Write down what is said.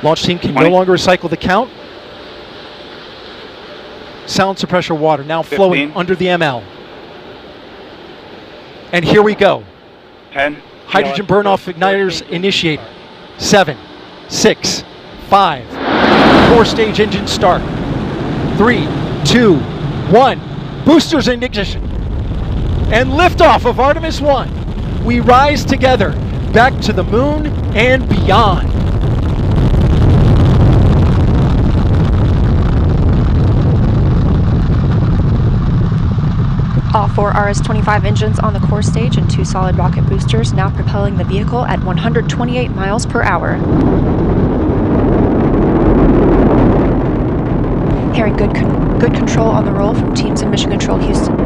Launch team can 20. no longer recycle the count. Sound suppressor water now flowing 15. under the ML. And here we go. 10. Hydrogen burn-off igniters initiate. 7, 6, 5. 4-stage engine start. 3, 2, 1. Boosters in ignition. And liftoff of Artemis 1. We rise together back to the moon and beyond. All 4 RS-25 engines on the core stage and 2 solid rocket boosters now propelling the vehicle at 128 miles per hour. Hearing good control on the roll from teams in Mission Control Houston.